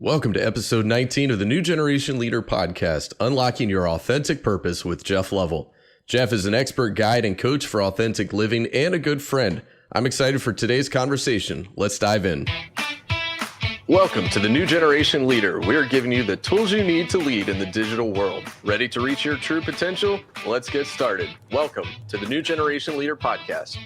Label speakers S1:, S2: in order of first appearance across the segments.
S1: Welcome to episode 19 of the New Generation Leader podcast, Unlocking Your Authentic Purpose with Jeff Lovell. Jeff is an expert guide and coach for authentic living and a good friend. I'm excited for today's conversation. Let's dive in. Welcome to the New Generation Leader. We're giving you the tools you need to lead in the digital world. Ready to reach your true potential? Let's get started. Welcome to the New Generation Leader podcast.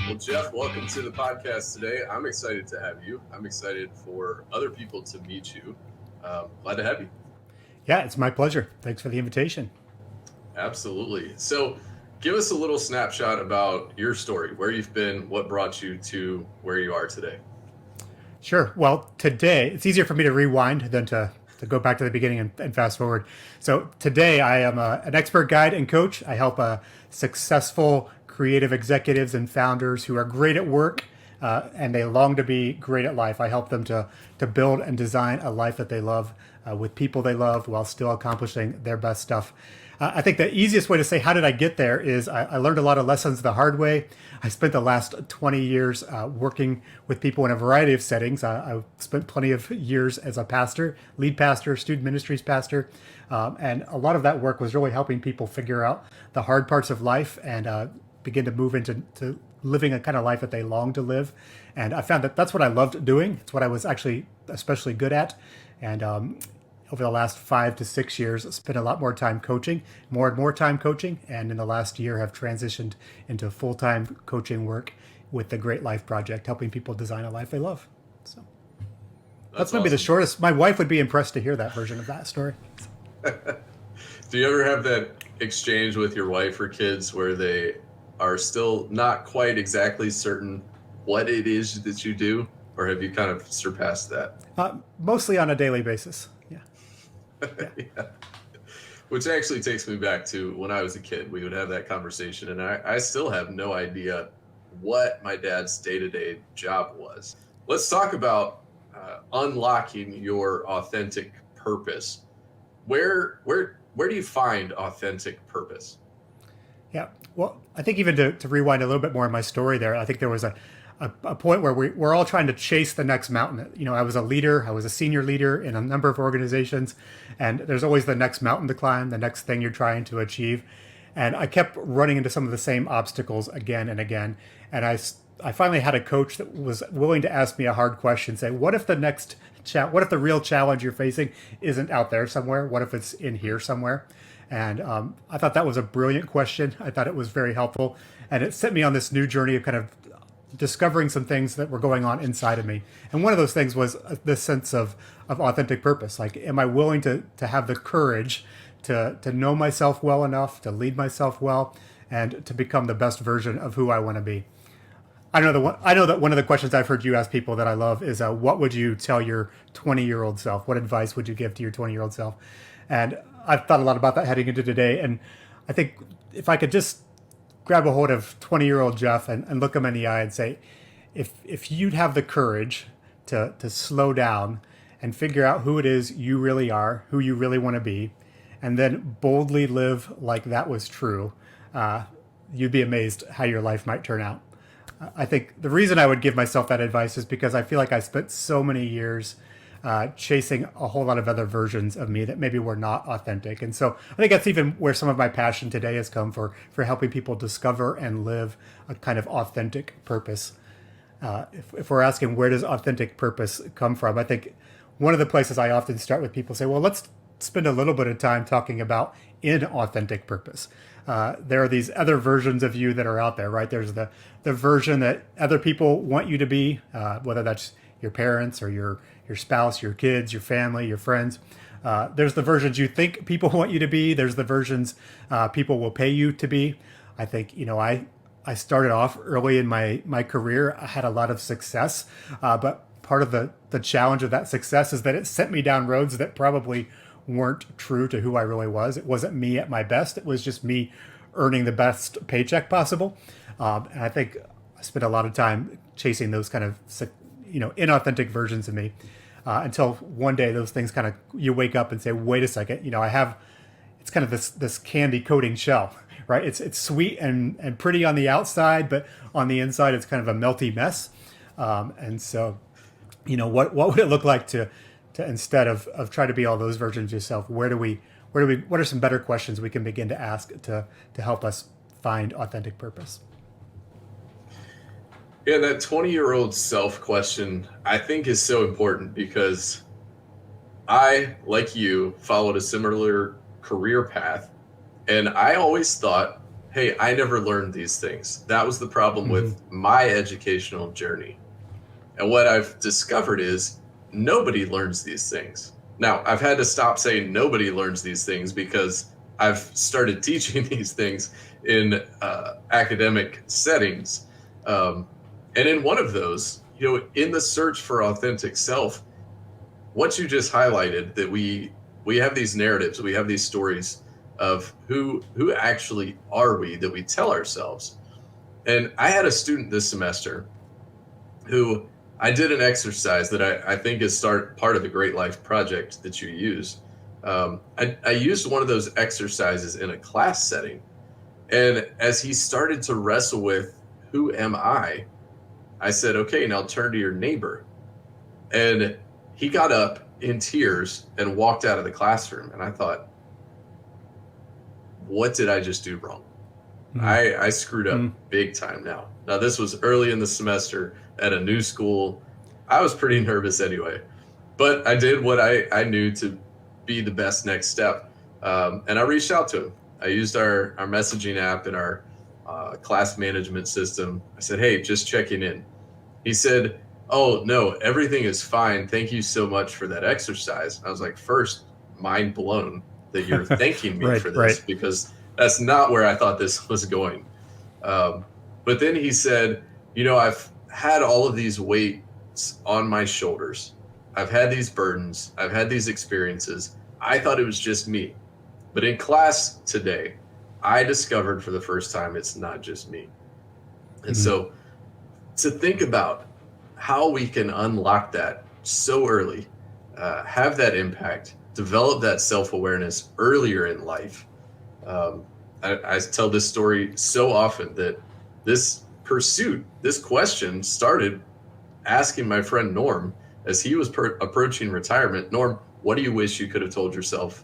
S1: Well, Jeff, welcome to the podcast today. I'm excited to have you. I'm excited for other people to meet you. Glad to have you.
S2: Yeah, it's my pleasure. Thanks for the invitation.
S1: Absolutely. So give us a little snapshot about your story, where you've been, what brought you to where you are today.
S2: Sure. Well, today, it's easier for me to rewind than to go back to the beginning and fast forward. So today I am an expert guide and coach. I help successful creative executives and founders who are great at work and they long to be great at life. I help them to build and design a life that they love with people they love while still accomplishing their best stuff. I think the easiest way to say, how did I get there, is I learned a lot of lessons the hard way. I spent the last 20 years working with people in a variety of settings. I spent plenty of years as a pastor, lead pastor, student ministries pastor. And a lot of that work was really helping people figure out the hard parts of life and begin to move into living a kind of life that they long to live. And I found that that's what I loved doing. It's what I was actually especially good at. And over the last 5 to 6 years, I spent a lot more time coaching, more and more time coaching. And in the last year have transitioned into full-time coaching work with the Great Life Project, helping people design a life they love. So that's maybe awesome. The shortest. My wife would be impressed to hear that version of that story.
S1: Do you ever have that exchange with your wife or kids where they are still not quite exactly certain what it is that you do, or have you kind of surpassed that?
S2: Mostly on a daily basis. Yeah.
S1: Yeah. Which actually takes me back to when I was a kid. We would have that conversation, and I still have no idea what my dad's day-to-day job was. Let's talk about unlocking your authentic purpose. Where do you find authentic purpose?
S2: Yeah. Well, I think even to rewind a little bit more in my story there, I think there was a point where we're all trying to chase the next mountain. You know, I was a leader. I was a senior leader in a number of organizations, and there's always the next mountain to climb, the next thing you're trying to achieve. And I kept running into some of the same obstacles again and again. And I finally had a coach that was willing to ask me a hard question, say, what if what if the real challenge you're facing isn't out there somewhere? What if it's in here somewhere? And I thought that was a brilliant question. I thought it was very helpful. And it set me on this new journey of kind of discovering some things that were going on inside of me. And one of those things was this sense of authentic purpose. Like, am I willing to have the courage to know myself well enough, to lead myself well, and to become the best version of who I want to be? I know that one of the questions I've heard you ask people that I love is, what would you tell your 20-year-old self? What advice would you give to your 20-year-old self? And I've thought a lot about that heading into today. And I think if I could just grab a hold of 20-year-old Jeff and look him in the eye and say, if you'd have the courage to slow down and figure out who it is you really are, who you really want to be, and then boldly live like that was true, you'd be amazed how your life might turn out. I think the reason I would give myself that advice is because I feel like I spent so many years chasing a whole lot of other versions of me that maybe were not authentic. And so I think that's even where some of my passion today has come for helping people discover and live a kind of authentic purpose. If we're asking where does authentic purpose come from, I think one of the places I often start with people say, well, let's spend a little bit of time talking about inauthentic purpose. There are these other versions of you that are out there, right? There's the version that other people want you to be, whether that's your parents or your spouse, your kids, your family, your friends. There's the versions you think people want you to be. There's the versions people will pay you to be. I think, I started off early in my career. I had a lot of success, but part of the challenge of that success is that it sent me down roads that probably weren't true to who I really was. It wasn't me at my best. It was just me earning the best paycheck possible. And I think I spent a lot of time chasing those kind of, inauthentic versions of me until one day those things you wake up and say, wait a second, it's kind of this candy coating shell, right? It's sweet and pretty on the outside, but on the inside it's kind of a melty mess. And so, what would it look like to instead of try to be all those versions of yourself, what are some better questions we can begin to ask to help us find authentic purpose?
S1: Yeah, that 20-year-old self question, I think, is so important because I, like you, followed a similar career path. And I always thought, hey, I never learned these things. That was the problem with my educational journey. And what I've discovered is nobody learns these things. Now, I've had to stop saying nobody learns these things because I've started teaching these things in academic settings. And in one of those, in the search for authentic self, what you just highlighted, that we have these narratives, we have these stories of who actually are we that we tell ourselves. And I had a student this semester who I did an exercise that I think is part of the Great Life Project that you use. I used one of those exercises in a class setting. And as he started to wrestle with who am I said, okay, now turn to your neighbor. And he got up in tears and walked out of the classroom. And I thought, what did I just do wrong? I screwed up big time now. Now, this was early in the semester at a new school. I was pretty nervous anyway, but I did what I knew to be the best next step. And I reached out to him. I used our messaging app and our class management system. I said, hey, just checking in. He said, oh, no, everything is fine. Thank you so much for that exercise. I was like, first, mind blown that you're thanking me for this, because that's not where I thought this was going. But then he said, I've had all of these weights on my shoulders. I've had these burdens. I've had these experiences. I thought it was just me. But in class today, I discovered for the first time it's not just me. And so to think about how we can unlock that so early, have that impact, develop that self-awareness earlier in life. I tell this story so often that this question started asking my friend Norm as he was approaching retirement. Norm, what do you wish you could have told yourself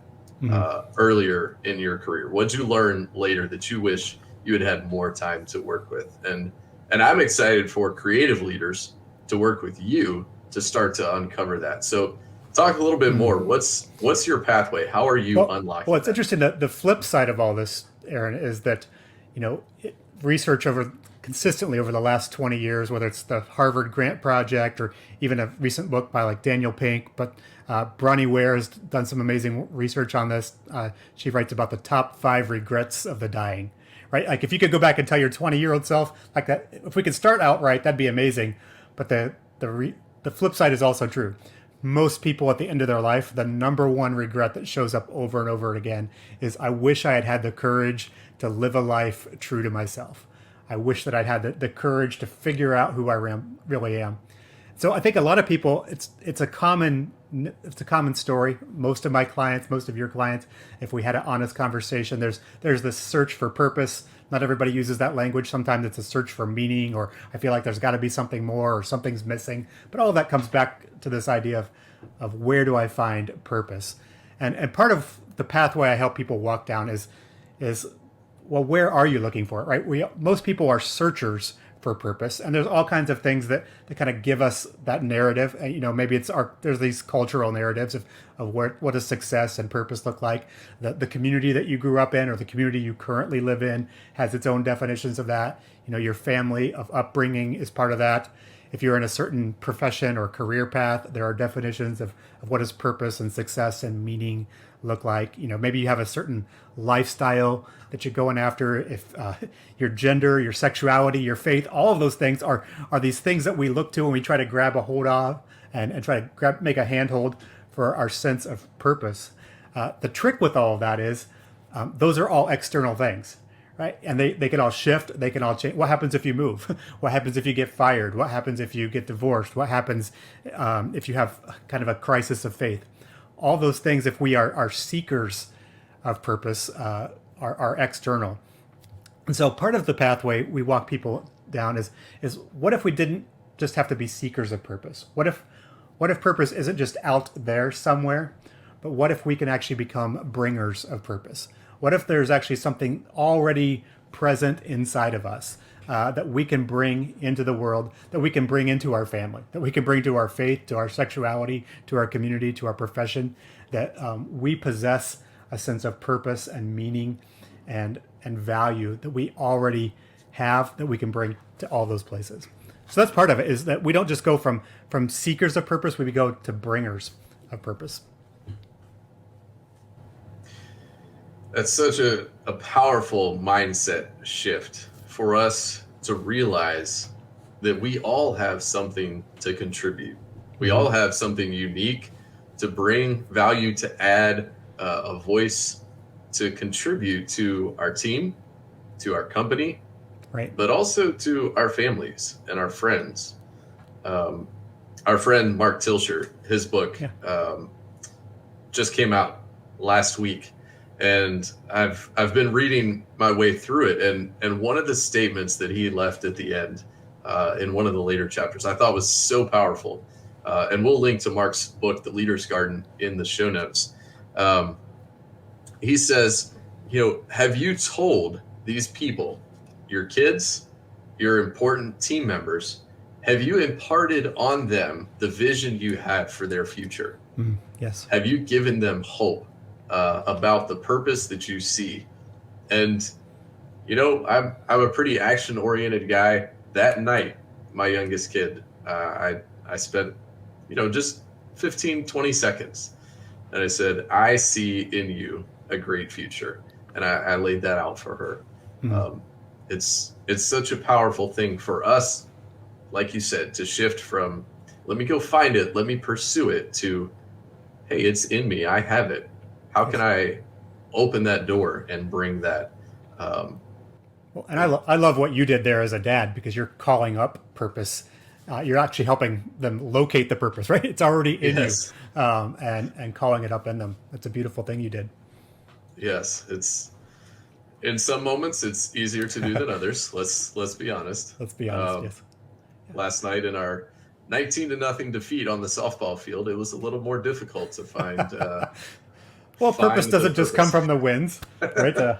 S1: earlier in your career? What'd you learn later that you wish you had had more time to work with? And I'm excited for creative leaders to work with you to start to uncover that. So talk a little bit more. What's your pathway? How are you unlocking
S2: it's interesting that the flip side of all this, Aaron, is that, research consistently over the last 20 years, whether it's the Harvard Grant Project or even a recent book by like Daniel Pink, but Bronnie Ware has done some amazing research on this. She writes about the top 5 regrets of the dying, right? Like if you could go back and tell your 20-year-old self like that, if we could start out right, that'd be amazing. But the flip side is also true. Most people at the end of their life, the number one regret that shows up over and over again is, I wish I had had the courage to live a life true to myself. I wish that I'd had the courage to figure out who I really am. So I think a lot of people, it's a common story. Most of my clients, most of your clients, if we had an honest conversation, there's this search for purpose. Not everybody uses that language. Sometimes it's a search for meaning, or I feel like there's got to be something more, or something's missing. But all of that comes back to this idea of where do I find purpose? And part of the pathway I help people walk down is well, where are you looking for it, right? Most people are searchers for purpose, and there's all kinds of things that kind of give us that narrative. And, maybe there's these cultural narratives of what does success and purpose look like. The community that you grew up in, or the community you currently live in, has its own definitions of that. Your family of upbringing is part of that. If you're in a certain profession or career path, there are definitions of what does purpose and success and meaning look like. Maybe you have a certain lifestyle that you're going after. If your gender, your sexuality, your faith, all of those things are these things that we look to and we try to grab a hold of and try to make a handhold for our sense of purpose. The trick with all of that is those are all external things, right? And they can all shift, they can all change. What happens if you move? What happens if you get fired? What happens if you get divorced? What happens if you have kind of a crisis of faith? All those things, if we are seekers of purpose are external. And so part of the pathway we walk people down is what if we didn't just have to be seekers of purpose? What if purpose isn't just out there somewhere, but what if we can actually become bringers of purpose? What if there's actually something already present inside of us that we can bring into the world, that we can bring into our family, that we can bring to our faith, to our sexuality, to our community, to our profession, that we possess a sense of purpose and meaning and value that we already have that we can bring to all those places. So that's part of it, is that we don't just go from seekers of purpose, we go to bringers of purpose.
S1: That's such a powerful mindset shift for us to realize that we all have something to contribute. We all have something unique to bring value, to add a voice, to contribute to our team, to our company,
S2: Right.
S1: but also to our families and our friends. Our friend Mark Tilsher, his book just came out last week, and I've been reading my way through it, and one of the statements that he left at the end in one of the later chapters I thought was so powerful, and we'll link to Mark's book, The Leader's Garden, in the show notes. He says, have you told these people, your kids, your important team members, have you imparted on them the vision you have for their future?
S2: Yes.
S1: Have you given them hope about the purpose that you see? And, I'm a pretty action-oriented guy. That night, my youngest kid, I spent, just 15, 20 seconds. And I said, I see in you a great future. And I laid that out for her. It's such a powerful thing for us, like you said, to shift from, let me go find it, let me pursue it, to, hey, it's in me, I have it. How can I open that door and bring that?
S2: Well, and I love what you did there as a dad, because you're calling up purpose. You're actually helping them locate the purpose, right? It's already in you, and calling it up in them. That's a beautiful thing you did.
S1: Yes, it's in some moments it's easier to do than others. Let's be honest.
S2: Let's be honest. Yes.
S1: Last night in our 19-0 defeat on the softball field, it was a little more difficult to find.
S2: Well, purpose doesn't just come from the wins, right?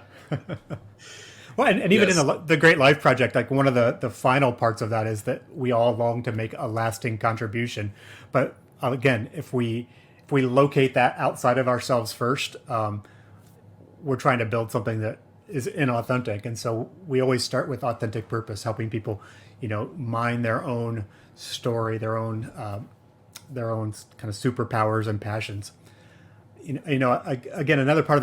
S2: Well, and even in the Great Life Project, like one of the final parts of that is that we all long to make a lasting contribution. But again, if we locate that outside of ourselves first, we're trying to build something that is inauthentic. And so we always start with authentic purpose, helping people, mine their own story, their own kind of superpowers and passions. Again, another part of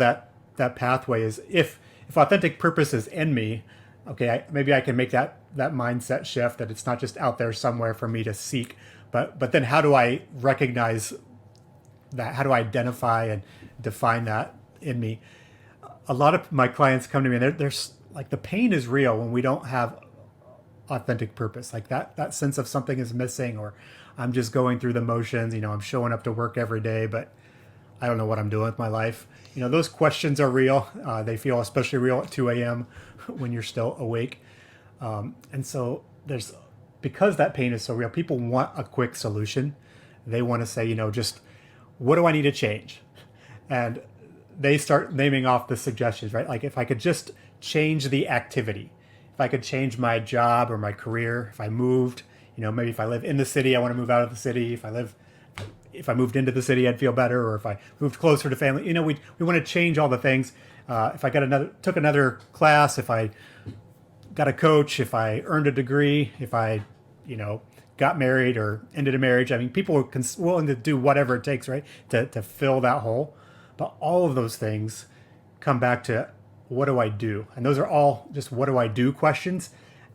S2: that pathway is if authentic purpose is in me, okay, maybe I can make that mindset shift, that it's not just out there somewhere for me to seek, but then how do I recognize that? How do I identify and define that in me? A lot of my clients come to me and there's like, the pain is real when we don't have authentic purpose, like that sense of something is missing, or I'm just going through the motions. I'm showing up to work every day, but I don't know what I'm doing with my life. Those questions are real. They feel especially real at 2 a.m. when you're still awake. And so because that pain is so real, people want a quick solution. They want to say, just what do I need to change? And they start naming off the suggestions, right? Like, if I could just change the activity, if I could change my job or my career, if I moved, maybe if I live in the city, I want to move out of the city. If I moved into the city, I'd feel better. Or if I moved closer to family, we want to change all the things. If I took another class, if I got a coach, if I earned a degree, if I, got married or ended a marriage. I mean, people are willing to do whatever it takes, right, to fill that hole. But all of those things come back to, what do I do? And those are all just what do I do questions.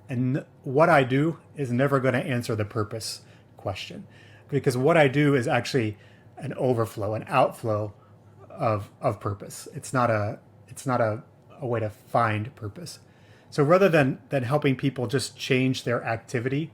S2: And what I do is never going to answer the purpose question, because what I do is actually an overflow, an outflow of purpose. It's not a way to find purpose. So rather than helping people just change their activity,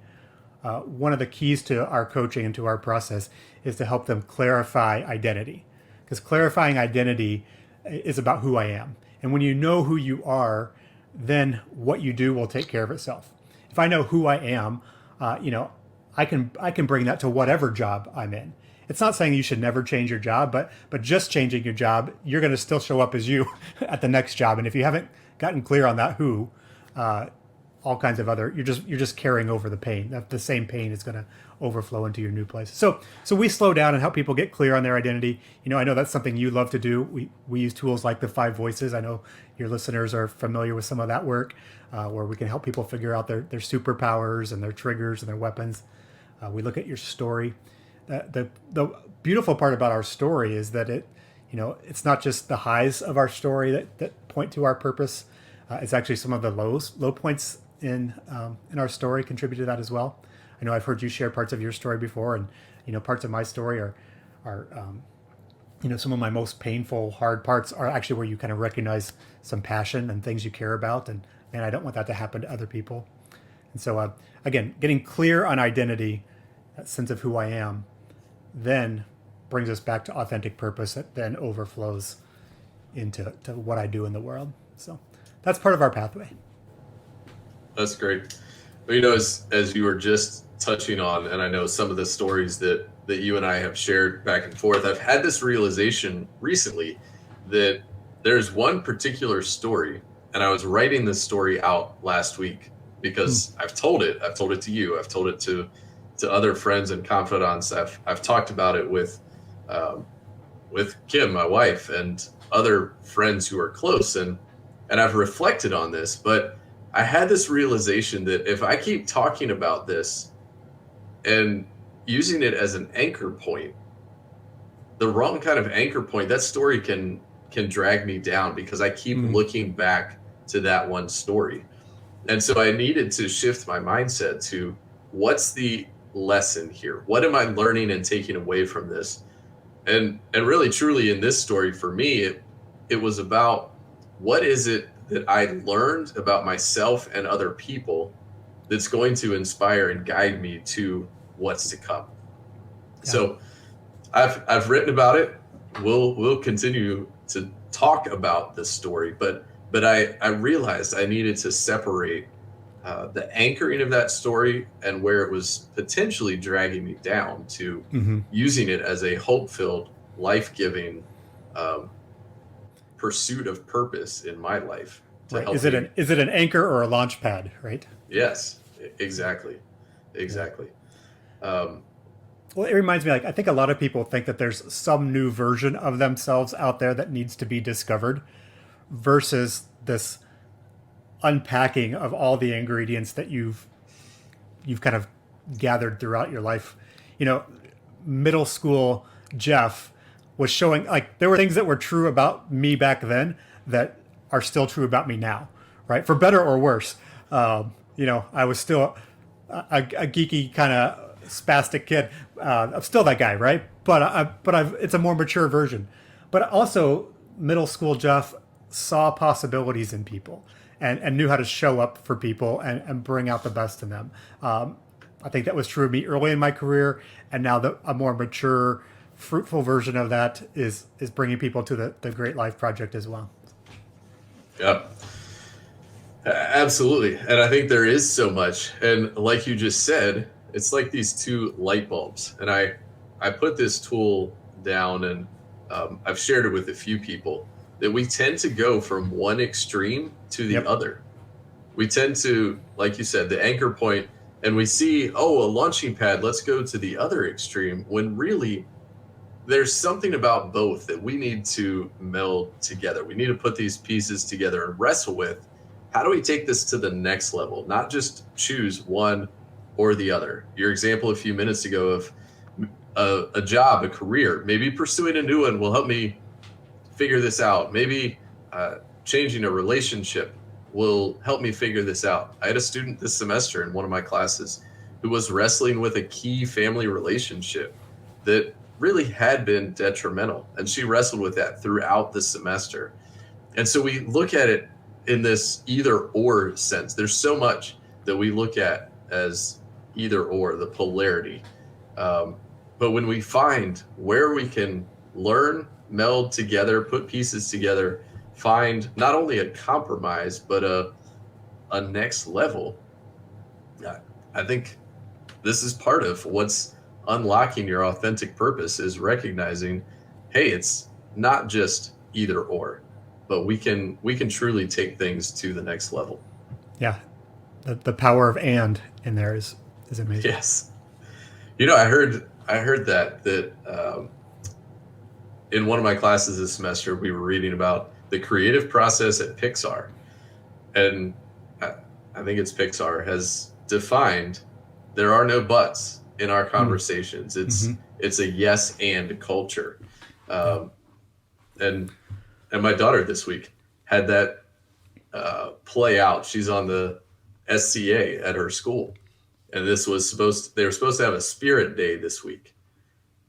S2: one of the keys to our coaching and to our process is to help them clarify identity. Because clarifying identity is about who I am. And when you know who you are, then what you do will take care of itself. If I know who I am, I can bring that to whatever job I'm in. It's not saying you should never change your job, but just changing your job, you're going to still show up as you at the next job. And if you haven't gotten clear on that who, all kinds of other, you're just carrying over the pain. That the same pain is going to overflow into your new place. So we slow down and help people get clear on their identity. I know that's something you love to do. We use tools like the 5 voices. I know your listeners are familiar with some of that work, where we can help people figure out their superpowers and their triggers and their weapons. We look at your story. The beautiful part about our story is that it's not just the highs of our story that point to our purpose. It's actually some of the low points in our story contribute to that as well. I know I've heard you share parts of your story before, and parts of my story are some of my most painful, hard parts are actually where you kind of recognize some passion and things you care about, and I don't want that to happen to other people. And so again, getting clear on identity, that sense of who I am, then brings us back to authentic purpose that then overflows into what I do in the world. So that's part of our pathway.
S1: That's great. Well, as you were just touching on, and I know some of the stories that you and I have shared back and forth, I've had this realization recently that there's one particular story, and I was writing this story out last week because I've told it to you, I've told it to other friends and confidants. I've talked about it with Kim, my wife, and other friends who are close, and I've reflected on this, but I had this realization that if I keep talking about this and using it as an anchor point, the wrong kind of anchor point, that story can drag me down because I keep looking back to that one story. And so I needed to shift my mindset to what's the lesson here? What am I learning and taking away from this? And really, truly in this story for me, it was about what is it that I learned about myself and other people that's going to inspire and guide me to what's to come. Yeah. So I've written about it. We'll continue to talk about this story, but I realized I needed to separate the anchoring of that story and where it was potentially dragging me down to using it as a hope-filled, life-giving pursuit of purpose in my life.
S2: Right. Is it an anchor or a launch pad, right?
S1: Yes, exactly.
S2: Well, it reminds me, I think a lot of people think that there's some new version of themselves out there that needs to be discovered versus this unpacking of all the ingredients that you've kind of gathered throughout your life. Middle school Jeff was showing, there were things that were true about me back then that are still true about me now, right? For better or worse. I was still a geeky kind of spastic kid. I'm still that guy, right? But it's a more mature version. But also, middle school Jeff saw possibilities in people and knew how to show up for people and bring out the best in them. I think that was true of me early in my career, and now a more mature, fruitful version of that is bringing people to the Great Life Project as well.
S1: Yeah, absolutely. And I think there is so much. And like you just said, it's like these two light bulbs. And I put this tool down, and I've shared it with a few people, that we tend to go from one extreme to the other. We tend to, like you said, the anchor point, and we see, a launching pad, let's go to the other extreme, when really there's something about both that we need to meld together. We need to put these pieces together and wrestle with, how do we take this to the next level? Not just choose one or the other. Your example a few minutes ago of a job, a career, maybe pursuing a new one will help me figure this out. Maybe changing a relationship will help me figure this out. I had a student this semester in one of my classes who was wrestling with a key family relationship that really had been detrimental, and she wrestled with that throughout the semester. And so we look at it in this either or sense. There's so much that we look at as either or, the polarity. But when we find where we can learn, meld together, put pieces together, find not only a compromise, but a next level. I think this is part of what's unlocking your authentic purpose is recognizing, hey, it's not just either or, but we can truly take things to the next level.
S2: Yeah, the power of and in there is amazing.
S1: Yes. I heard that in one of my classes this semester we were reading about the creative process at Pixar, and I, I think it's Pixar has defined there are no buts in our conversations.
S2: Mm-hmm.
S1: It's a yes and culture,
S2: Yeah.
S1: um, and and my daughter this week had that play out. She's on the SCA at her school, and they were supposed to have a spirit day this week,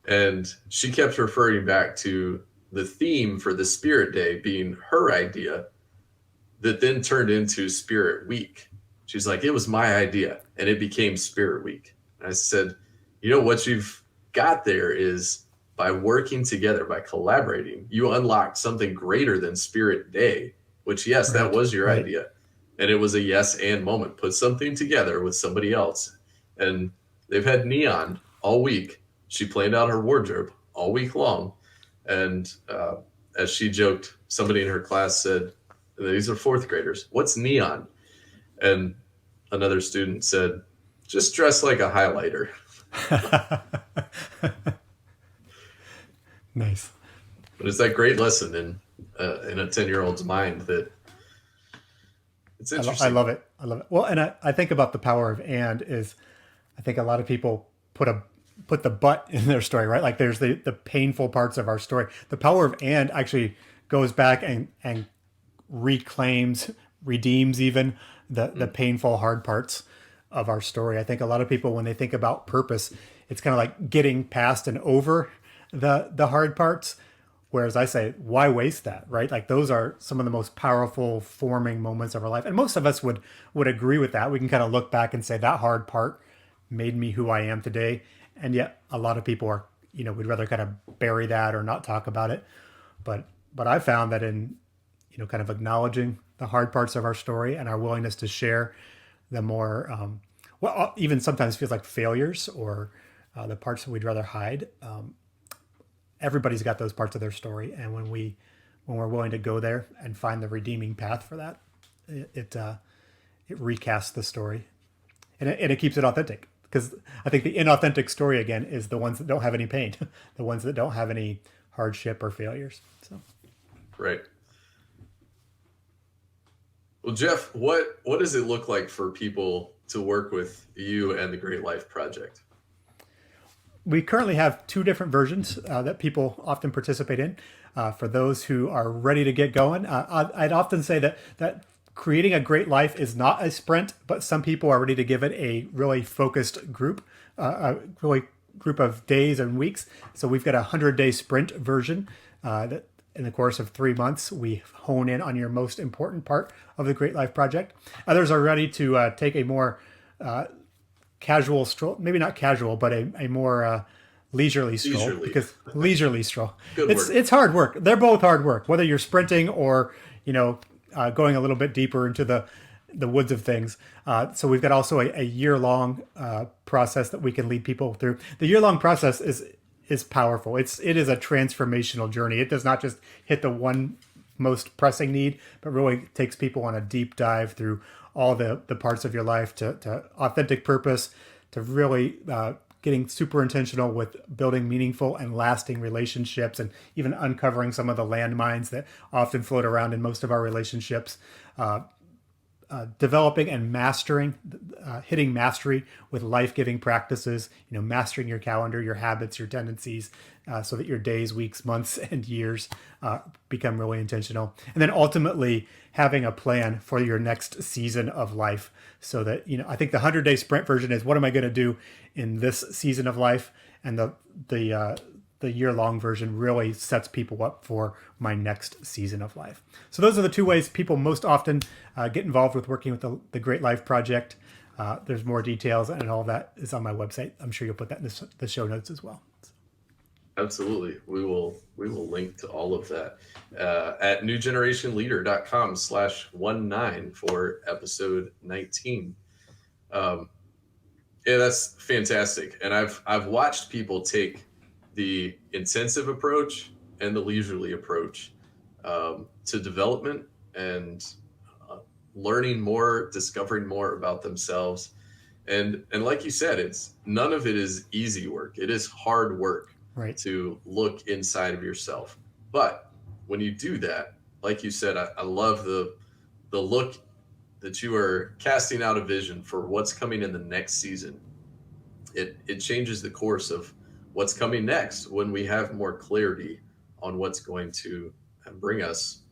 S1: and she kept referring back to the theme for the spirit day being her idea that then turned into Spirit Week. She's like, it was my idea and it became Spirit Week. And I said, what you've got there is by working together, by collaborating, you unlocked something greater than Spirit Day, which, yes, that was your idea. And it was a yes and moment. Put something together with somebody else. And they've had neon all week. She planned out her wardrobe all week long. And as she joked, somebody in her class said, these are fourth graders, what's neon? And another student said, just dress like a highlighter.
S2: Nice.
S1: But it's that great lesson in a 10-year-old's mind that it's interesting.
S2: I love it. I love it. Well, and I think about the power of and is I think a lot of people put the but in their story, right? Like there's the painful parts of our story. The power of and actually goes back and reclaims, redeems even the painful, hard parts of our story. I think a lot of people, when they think about purpose, it's kind of like getting past and over the hard parts. Whereas I say, why waste that, right? Like those are some of the most powerful forming moments of our life. And most of us would agree with that. We can kind of look back and say that hard part made me who I am today. And yet a lot of people are, we'd rather kind of bury that or not talk about it. But I found that in, kind of acknowledging the hard parts of our story and our willingness to share the more, even sometimes feels like failures or the parts that we'd rather hide. Everybody's got those parts of their story, and when we're willing to go there and find the redeeming path for that, it recasts the story, and it keeps it authentic. Because I think the inauthentic story again is the ones that don't have any pain, the ones that don't have any hardship or failures. So,
S1: right. Well, Jeff, what does it look like for people to work with you and the Great Life Project?
S2: We currently have two different versions that people often participate in. For those who are ready to get going, I'd often say that creating a great life is not a sprint, but some people are ready to give it a really focused group, a really group of days and weeks. So we've got a 100-day sprint version that in the course of 3 months, we hone in on your most important part of the Great Life Project. Others are ready to take a more casual stroll, maybe not casual, but a more leisurely stroll. Because leisurely stroll. It's hard work. They're both hard work, whether you're sprinting or going a little bit deeper into the woods of things. So we've got also a year-long process that we can lead people through. The year-long process is powerful. It is a transformational journey. It does not just hit the one most pressing need, but really takes people on a deep dive through all the parts of your life to authentic purpose, to really getting super intentional with building meaningful and lasting relationships, and even uncovering some of the landmines that often float around in most of our relationships. Developing and mastering, hitting mastery with life-giving practices, mastering your calendar, your habits, your tendencies, so that your days, weeks, months, and years become really intentional. And then ultimately having a plan for your next season of life, so that, I think the 100-day sprint version is what am I going to do in this season of life? And the year-long version really sets people up for my next season of life. So those are the two ways people most often get involved with working with the Great Life Project. There's more details, and all that is on my website. I'm sure you'll put that in the show notes as well.
S1: Absolutely. We will link to all of that at newgenerationleader.com/19 for episode 19. Yeah, that's fantastic. And I've watched people take the intensive approach and the leisurely approach to development and learning more, discovering more about themselves. And like you said, it's none of it is easy work. It is hard work
S2: Right.
S1: to look inside of yourself. But when you do that, like you said, I love the look that you are casting out a vision for what's coming in the next season. It changes the course of what's coming next when we have more clarity on what's going to bring us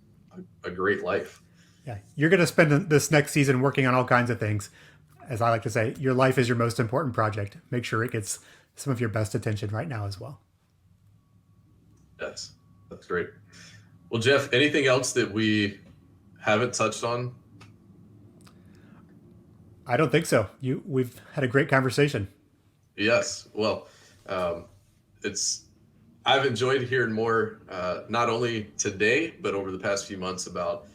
S1: a great life.
S2: Yeah. You're going to spend this next season working on all kinds of things. As I like to say, your life is your most important project. Make sure it gets some of your best attention right now as well.
S1: Yes, that's great. Well, Jeff, anything else that we haven't touched on?
S2: I don't think so. We've had a great conversation.
S1: Yes. Well, I've enjoyed hearing more, not only today, but over the past few months about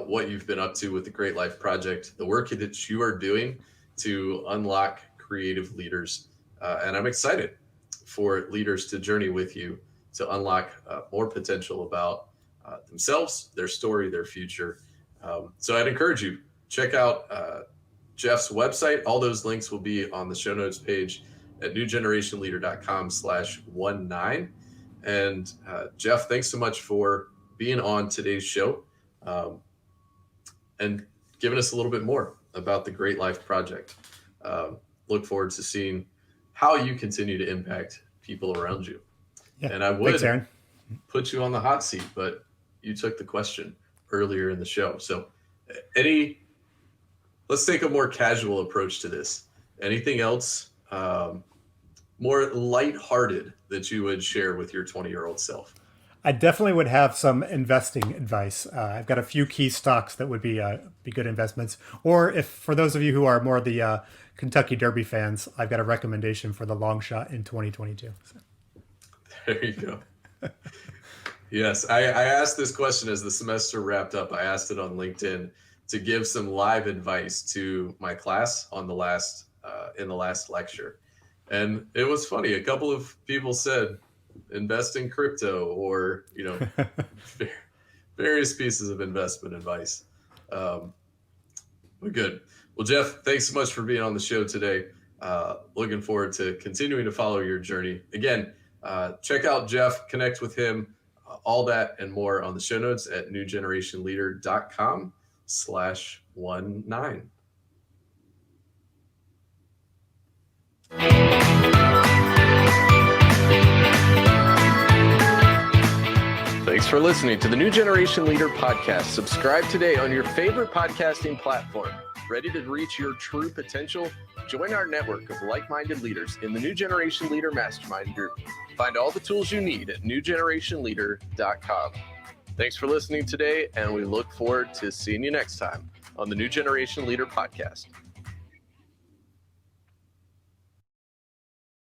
S1: what you've been up to with the Great Life Project, the work that you are doing to unlock creative leaders. And I'm excited for leaders to journey with you to unlock more potential about themselves, their story, their future. So I'd encourage you, check out Jeff's website. All those links will be on the show notes page at newgenerationleader.com/19. And Jeff, thanks so much for being on today's show and giving us a little bit more about the Great Life Project. Look forward to seeing how you continue to impact people around you.
S2: Yeah.
S1: And I would
S2: Aaron.
S1: put you on the hot seat, but you took the question earlier in the show. So let's take a more casual approach to this. Anything else more lighthearted that you would share with your 20-year-old self?
S2: I definitely would have some investing advice. I've got a few key stocks that would be good investments. Or if for those of you who are more the Kentucky Derby fans, I've got a recommendation for the long shot in 2022. So.
S1: There you go. Yes, I asked this question as the semester wrapped up. I asked it on LinkedIn to give some live advice to my class on the last in the last lecture, and it was funny. A couple of people said invest in crypto or various pieces of investment advice. But good. Well, Jeff, thanks so much for being on the show today. Looking forward to continuing to follow your journey. Again, check out Jeff, connect with him, all that and more on the show notes at newgenerationleader.com/19. Thanks for listening to the New Generation Leader podcast. Subscribe today on your favorite podcasting platform. Ready to reach your true potential? Join our network of like-minded leaders in the New Generation Leader Mastermind Group. Find all the tools you need at newgenerationleader.com. Thanks for listening today, and we look forward to seeing you next time on the New Generation Leader podcast.